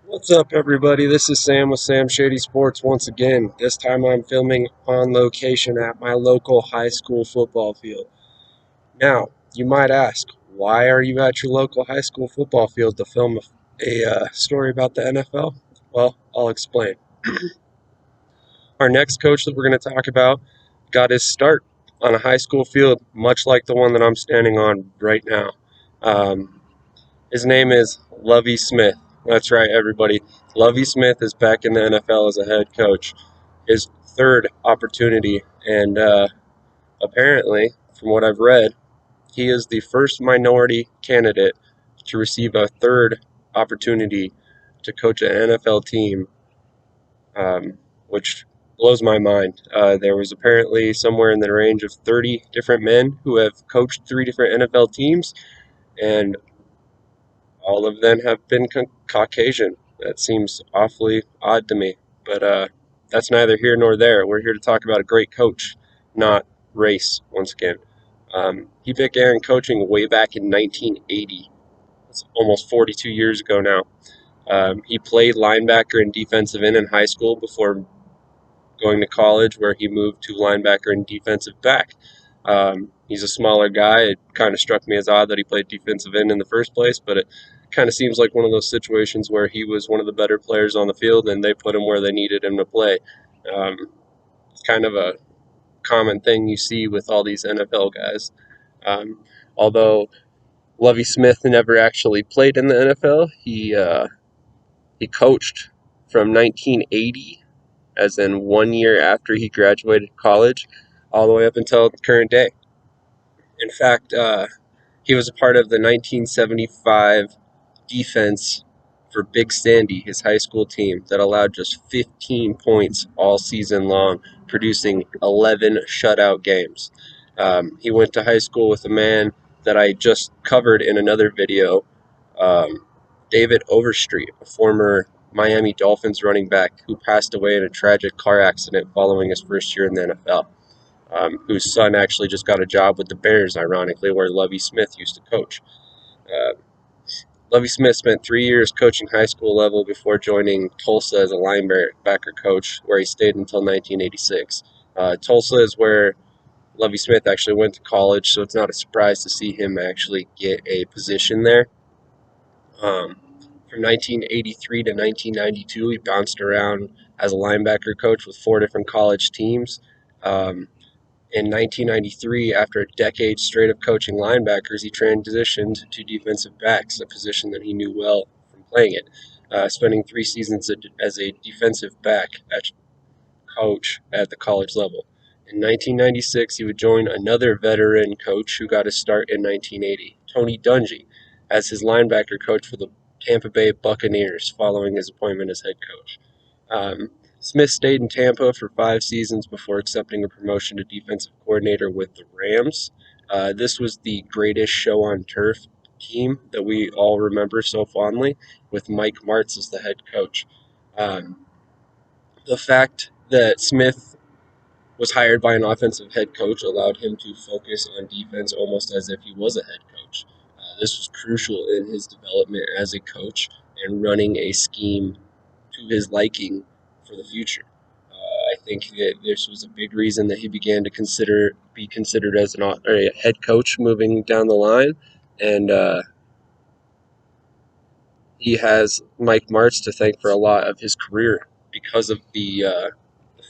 What's up, everybody? This is Sam with SamShady Sports once again. This time I'm filming on location at my local high school football field. Now, you might ask, why are you at your local high school football field to film a story about the NFL? Well, I'll explain. Our next coach that we're going to talk about got his start on a high school field, much like the one that I'm standing on right now. Um, His name is Lovie Smith. That's right, everybody. Lovie Smith is back in the NFL as a head coach. His third opportunity, and apparently, from what I've read, he is the first minority candidate to receive a third opportunity to coach an NFL team, which blows my mind. There was apparently somewhere in the range of 30 different men who have coached three different NFL teams, and all of them have been Caucasian. That seems awfully odd to me, but that's neither here nor there. We're here to talk about a great coach, not race, once again. He began coaching way back in 1980. That's almost 42 years ago now. He played linebacker and defensive end in high school before going to college, where he moved to linebacker and defensive back. He's a smaller guy. It kind of struck me as odd that he played defensive end in the first place, but it kind of seems like one of those situations where he was one of the better players on the field and they put him where they needed him to play. Um, it's kind of a common thing you see with all these NFL guys. Although Lovie Smith never actually played in the NFL, he coached from 1980, as in 1 year after he graduated college, all the way up until the current day. In fact, he was a part of the 1975 defense for Big Sandy, his high school team, that allowed just 15 points all season long, producing 11 shutout games. He went to high school with a man that I just covered in another video, um, David Overstreet, a former Miami Dolphins running back who passed away in a tragic car accident following his first year in the NFL, whose son actually just got a job with the Bears, ironically, where Lovie Smith used to coach. Uh, Lovie Smith spent 3 years coaching high school level before joining Tulsa as a linebacker coach, where he stayed until 1986. Tulsa is where Lovie Smith actually went to college, so it's not a surprise to see him actually get a position there. Um, from 1983 to 1992, he bounced around as a linebacker coach with four different college teams. In 1993, after a decade straight of coaching linebackers, he transitioned to defensive backs, a position that he knew well from playing it, spending 3 seasons as a defensive back at coach at the college level. In 1996, he would join another veteran coach who got his start in 1980, Tony Dungy, as his linebacker coach for the Tampa Bay Buccaneers following his appointment as head coach. Smith stayed in Tampa for 5 seasons before accepting a promotion to defensive coordinator with the Rams. This was the greatest show on turf team that we all remember so fondly, with Mike Martz as the head coach. Um, the fact that Smith was hired by an offensive head coach allowed him to focus on defense almost as if he was a head coach. This was crucial in his development as a coach and running a scheme to his liking for the future. I think that this was a big reason that he began to be considered as a head coach moving down the line, and he has Mike Martz to thank for a lot of his career because of the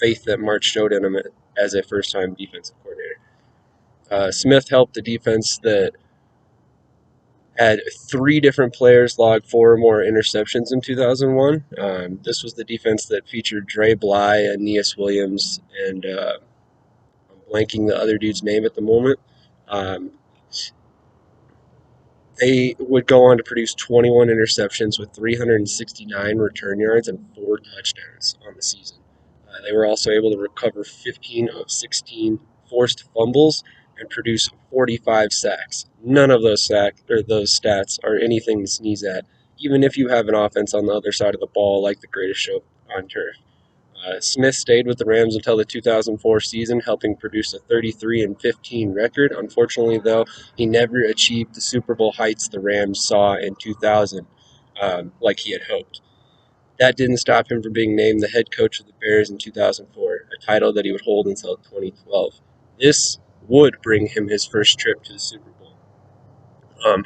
faith that Martz showed in him as a first-time defensive coordinator. Smith helped the defense that had three different players log four or more interceptions in 2001. This was the defense that featured Dre Bly, Aeneas Williams, and I'm blanking the other dude's name at the moment. Um, they would go on to produce 21 interceptions with 369 return yards and 4 touchdowns on the season. They were also able to recover 15 of 16 forced fumbles and produce 45 sacks. None of those those stats are anything to sneeze at, even if you have an offense on the other side of the ball like the greatest show on turf. Smith stayed with the Rams until the 2004 season, helping produce a 33-15 record. Unfortunately, though, he never achieved the Super Bowl heights the Rams saw in 2000, like he had hoped. That didn't stop him from being named the head coach of the Bears in 2004, a title that he would hold until 2012. This would bring him his first trip to the Super Bowl.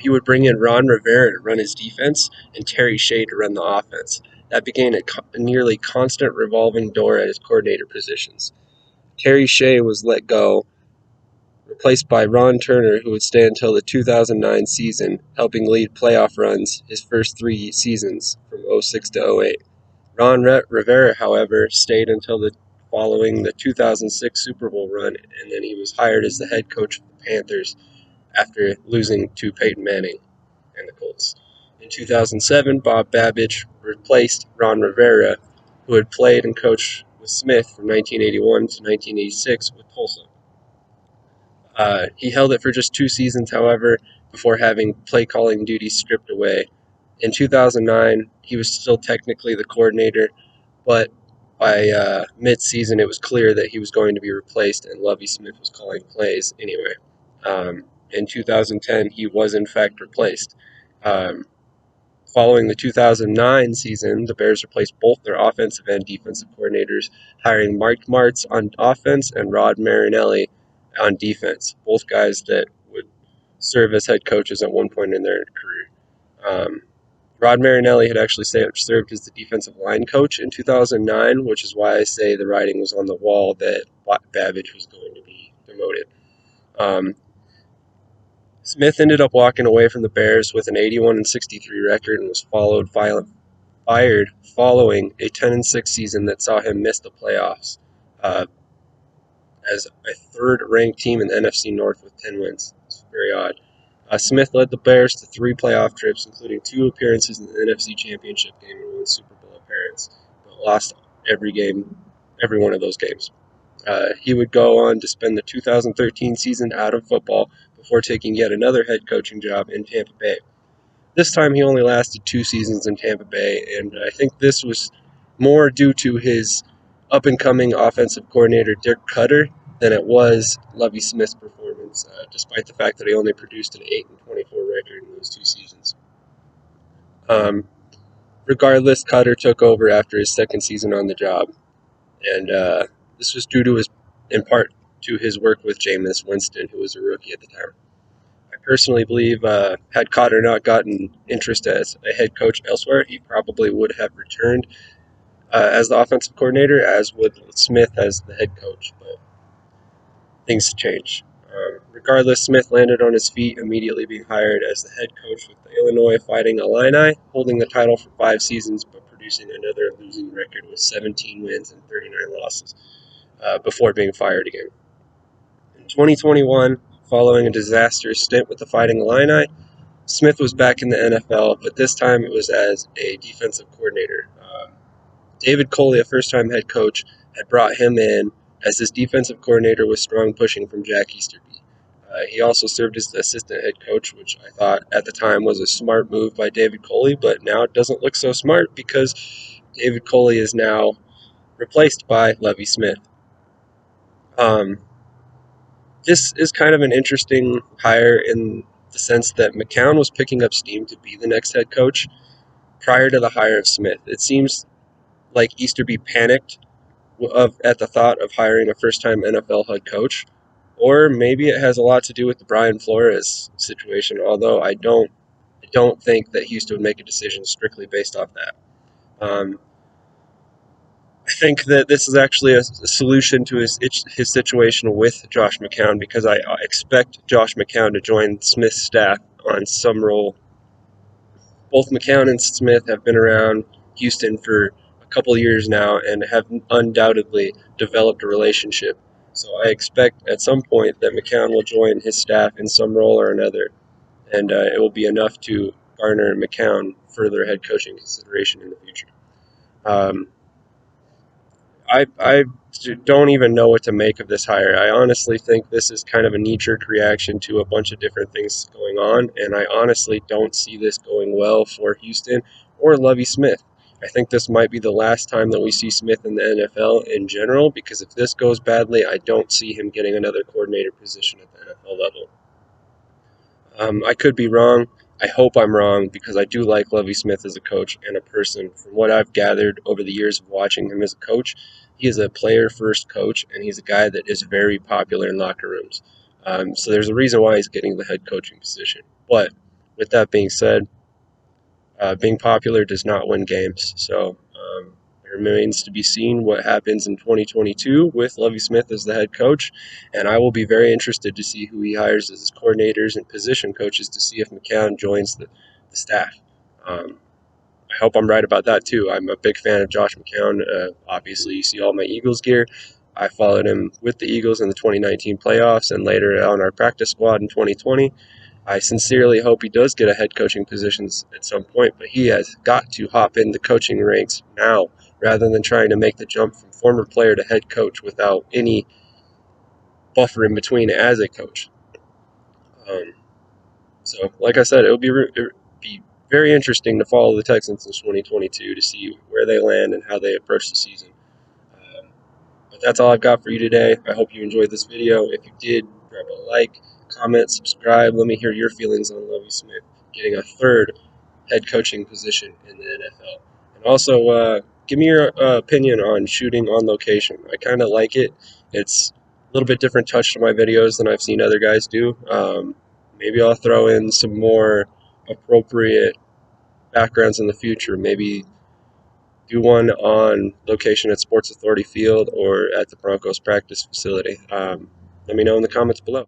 He would bring in Ron Rivera to run his defense and Terry Shea to run the offense. That began a nearly constant revolving door at his coordinator positions. Terry Shea was let go, replaced by Ron Turner, who would stay until the 2009 season, helping lead playoff runs his first 3 seasons from 06 to 08. Ron Rivera, however, stayed until following the 2006 Super Bowl run, and then he was hired as the head coach of the Panthers after losing to Peyton Manning and the Colts. In 2007, Bob Babich replaced Ron Rivera, who had played and coached with Smith from 1981 to 1986 with Tulsa. He held it for just 2 seasons, however, before having play calling duties stripped away. In 2009, he was still technically the coordinator, but by mid-season, it was clear that he was going to be replaced, and Lovie Smith was calling plays anyway. In 2010, he was in fact replaced. Um, Following the 2009 season, the Bears replaced both their offensive and defensive coordinators, hiring Mike Martz on offense and Rod Marinelli on defense, both guys that would serve as head coaches at one point in their career. Rod Marinelli had actually served as the defensive line coach in 2009, which is why I say the writing was on the wall that Babich was going to be demoted. Smith ended up walking away from the Bears with an 81-63 record and was fired following a 10-6 season that saw him miss the playoffs as a third-ranked team in the NFC North with 10 wins. It's very odd. Smith led the Bears to 3 playoff trips, including 2 appearances in the NFC Championship game and 1 Super Bowl appearance, but lost every one of those games. He would go on to spend the 2013 season out of football before taking yet another head coaching job in Tampa Bay. This time he only lasted 2 seasons in Tampa Bay, and I think this was more due to his up-and-coming offensive coordinator, Dirk Cutter, than it was Lovie Smith's performance, despite the fact that he only produced an 8-24 record in those 2 seasons. Regardless, Cutter took over after his second season on the job, and this was due to in part to his work with Jameis Winston, who was a rookie at the time. I personally believe had Cotter not gotten interest as a head coach elsewhere, he probably would have returned as the offensive coordinator, as would Smith as the head coach, but things change. Regardless, Smith landed on his feet, immediately being hired as the head coach with the Illinois Fighting Illini, holding the title for 5 seasons, but producing another losing record with 17 wins and 39 losses before being fired again. In 2021, following a disastrous stint with the Fighting Illini, Smith was back in the NFL, but this time it was as a defensive coordinator. David Culley, a first-time head coach, had brought him in as his defensive coordinator with strong pushing from Jack Easterby. He also served as the assistant head coach, which I thought at the time was a smart move by David Culley, but now it doesn't look so smart because David Culley is now replaced by Lovie Smith. This is kind of an interesting hire in the sense that McCown was picking up steam to be the next head coach prior to the hire of Smith. It seems like Easterby panicked at the thought of hiring a first-time NFL head coach, or maybe it has a lot to do with the Brian Flores situation, although I don't think that Houston would make a decision strictly based off that. I think that this is actually a solution to his situation with Josh McCown, because I expect Josh McCown to join Smith's staff on some role. Both McCown and Smith have been around Houston for a couple of years now and have undoubtedly developed a relationship. So I expect at some point that McCown will join his staff in some role or another, and it will be enough to garner McCown further head coaching consideration in the future. I don't even know what to make of this hire. I honestly think this is kind of a knee-jerk reaction to a bunch of different things going on, and I honestly don't see this going well for Houston or Lovie Smith. I think this might be the last time that we see Smith in the NFL in general, because if this goes badly, I don't see him getting another coordinator position at the NFL level. I could be wrong. I hope I'm wrong because I do like Lovie Smith as a coach and a person. From what I've gathered over the years of watching him as a coach, he is a player first coach, and he's a guy that is very popular in locker rooms. So there's a reason why he's getting the head coaching position. But with that being said, being popular does not win games. So it remains to be seen what happens in 2022 with Lovie Smith as the head coach. And I will be very interested to see who he hires as his coordinators and position coaches to see if McCown joins the staff. Um, I hope I'm right about that too. I'm a big fan of Josh McCown. Obviously, you see all my Eagles gear. I followed him with the Eagles in the 2019 playoffs and later on our practice squad in 2020. I sincerely hope he does get a head coaching position at some point, but he has got to hop in the coaching ranks now rather than trying to make the jump from former player to head coach without any buffer in between as a coach. Um, so, like I said, it would be very interesting to follow the Texans in 2022 to see where they land and how they approach the season. Um, But that's all I've got for you today. I hope you enjoyed this video. If you did, grab a like, comment, subscribe. Let me hear your feelings on Lovie Smith getting a third head coaching position in the NFL. And also, give me your opinion on shooting on location. I kind of like it. It's a little bit different touch to my videos than I've seen other guys do. Maybe I'll throw in some more appropriate backgrounds in the future. Maybe do one on location at Sports Authority Field or at the Broncos practice facility. Let me know in the comments below.